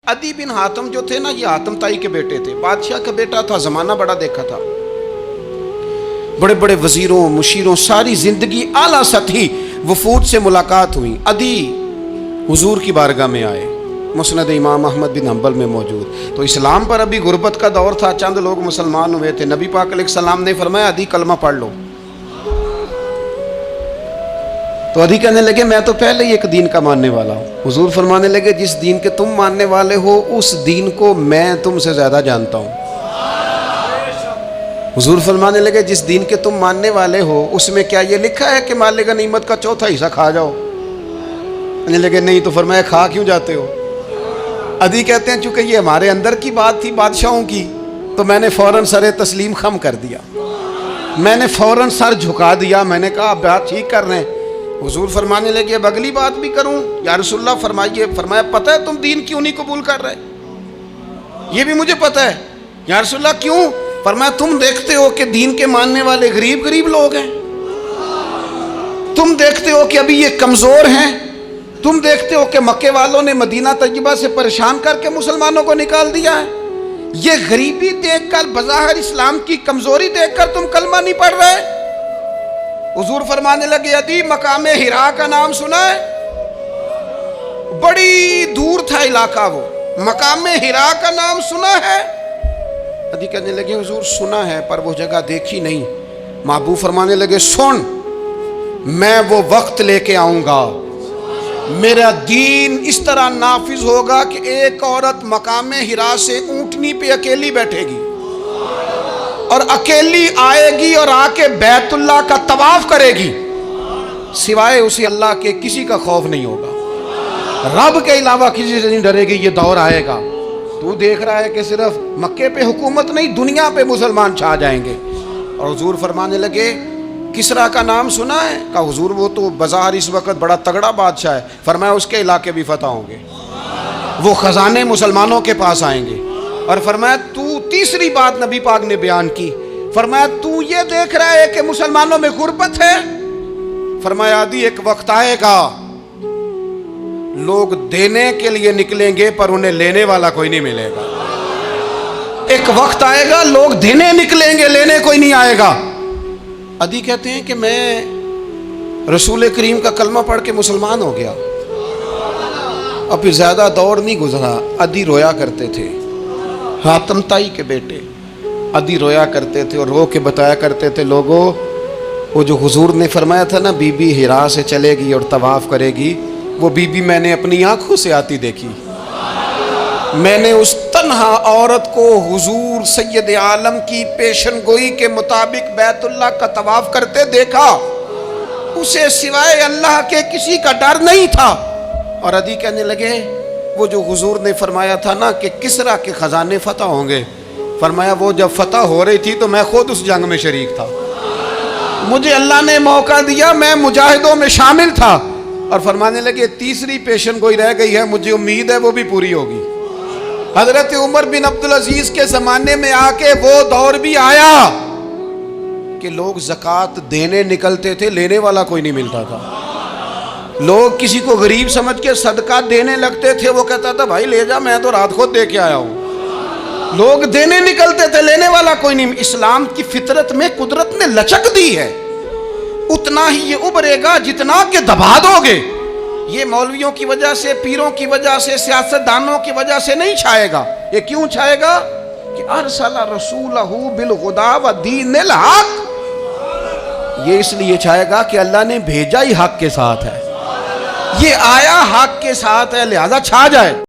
عدی بن حاتم جو تھے نا، یہ حاتم تائی کے بیٹے تھے، بادشاہ کا بیٹا تھا، زمانہ بڑا دیکھا تھا، بڑے بڑے وزیروں مشیروں، ساری زندگی اعلیٰ سطحی وفود سے ملاقات ہوئی۔ عدی حضور کی بارگاہ میں آئے، مسند امام احمد بن حنبل میں موجود۔ تو اسلام پر ابھی غربت کا دور تھا، چند لوگ مسلمان ہوئے تھے۔ نبی پاک علیہ السلام نے فرمایا عدی کلمہ پڑھ لو۔ تو عدی کہنے لگے میں تو پہلے ہی ایک دین کا ماننے والا ہوں۔ حضور فرمانے لگے جس دین کے تم ماننے والے ہو اس دین کو میں تم سے زیادہ جانتا ہوں۔ حضور فرمانے لگے جس دین کے تم ماننے والے ہو اس میں کیا یہ لکھا ہے کہ مال غنیمت کا چوتھا حصہ کھا جاؤ؟ کہنے لگے نہیں۔ تو فرمایا کھا کیوں جاتے ہو؟ عدی کہتے ہیں چونکہ یہ ہمارے اندر کی بات تھی بادشاہوں کی، تو میں نے فوراً سر تسلیم خم کر دیا، میں نے فوراً سر جھکا دیا، میں نے کہا بات ٹھیک کر رہے ہیں۔ حضور فرمانے لگے اب اگلی بات بھی کروں؟ یا رسول اللہ فرمائیے۔ فرمایا پتہ ہے تم دین کیوں نہیں قبول کر رہے؟ یہ بھی مجھے پتہ ہے۔ یا رسول اللہ کیوں؟ فرمایا تم دیکھتے ہو کہ دین کے ماننے والے غریب غریب لوگ ہیں، تم دیکھتے ہو کہ ابھی یہ کمزور ہیں، تم دیکھتے ہو کہ مکے والوں نے مدینہ طیبہ سے پریشان کر کے مسلمانوں کو نکال دیا ہے، یہ غریبی دیکھ کر بظاہر اسلام کی کمزوری دیکھ کر تم کلمہ نہیں پڑھ رہے؟ حضور فرمانے لگے عدی مقام حرا کا نام سنا ہے؟ بڑی دور تھا علاقہ وہ، مقام حرا کا نام سنا ہے؟ عدی کہنے لگے حضور سنا ہے پر وہ جگہ دیکھی نہیں۔ محبوب فرمانے لگے سن، میں وہ وقت لے کے آؤں گا، میرا دین اس طرح نافذ ہوگا کہ ایک عورت مقام حرا سے اونٹنی پہ اکیلی بیٹھے گی اور اکیلی آئے گی اور آ کے بیت اللہ کا طواف کرے گی، سوائے اسے اللہ کے کسی کا خوف نہیں ہوگا، رب کے علاوہ کسی سے نہیں ڈرے گی۔ یہ دور آئے گا، تو دیکھ رہا ہے کہ صرف مکے پہ حکومت نہیں دنیا پہ مسلمان چھا جائیں گے۔ اور حضور فرمانے لگے کسرا کا نام سنا ہے؟ کہا حضور وہ تو بظاہر اس وقت بڑا تگڑا بادشاہ ہے۔ فرمایا اس کے علاقے بھی فتح ہوں گے، وہ خزانے مسلمانوں کے پاس آئیں گے۔ اور فرمایا تو تیسری بات نبی پاک نے بیان کی، فرمایا تو یہ دیکھ رہا ہے کہ مسلمانوں میں غربت ہے؟ فرمایا عدی ایک وقت آئے گا لوگ دینے کے لیے نکلیں گے پر انہیں لینے والا کوئی نہیں ملے گا۔ ایک وقت آئے گا لوگ دینے نکلیں گے، لینے کوئی نہیں آئے گا۔ عدی کہتے ہیں کہ میں رسول کریم کا کلمہ پڑھ کے مسلمان ہو گیا، اب پھر زیادہ دور نہیں گزرا، عدی رویا کرتے تھے، حاتم تائی کے بیٹے عدی رویا کرتے تھے اور رو کے بتایا کرتے تھے لوگوں وہ جو حضور نے فرمایا تھا نا بی بی حرا سے چلے گی اور طواف کرے گی، وہ بی بی میں نے اپنی آنکھوں سے آتی دیکھی، میں نے اس تنہا عورت کو حضور سید عالم کی پیشن گوئی کے مطابق بیت اللہ کا طواف کرتے دیکھا، اسے سوائے اللہ کے کسی کا ڈر نہیں تھا۔ اور عدی کہنے لگے وہ جو حضور نے فرمایا تھا نا کہ کسرا کے خزانے فتح ہوں گے، فرمایا وہ جب فتح ہو رہی تھی تو میں خود اس جنگ میں شریک تھا، مجھے اللہ نے موقع دیا، میں مجاہدوں میں شامل تھا۔ اور فرمانے لگے تیسری پیشن گوئی رہ گئی ہے، مجھے امید ہے وہ بھی پوری ہوگی۔ حضرت عمر بن عبدالعزیز کے زمانے میں آ کے وہ دور بھی آیا کہ لوگ زکوٰۃ دینے نکلتے تھے، لینے والا کوئی نہیں ملتا تھا، لوگ کسی کو غریب سمجھ کے صدقہ دینے لگتے تھے، وہ کہتا تھا بھائی لے جا میں تو رات خود دے کے آیا ہوں، لوگ دینے نکلتے تھے، لینے والا کوئی نہیں۔ اسلام کی فطرت میں قدرت نے لچک دی ہے، اتنا ہی یہ ابھرے گا جتنا کہ دبا دو گے۔ یہ مولویوں کی وجہ سے، پیروں کی وجہ سے، سیاستدانوں کی وجہ سے نہیں چھائے گا۔ یہ کیوں چھائے گا کہ ارسل رسولہ بالہدی ودین الحق، یہ اس لیے چھائے گا کہ اللہ نے بھیجا ہی حق کے ساتھ ہے، یہ آیا حق کے ساتھ ہے، لہذا چھا جائے۔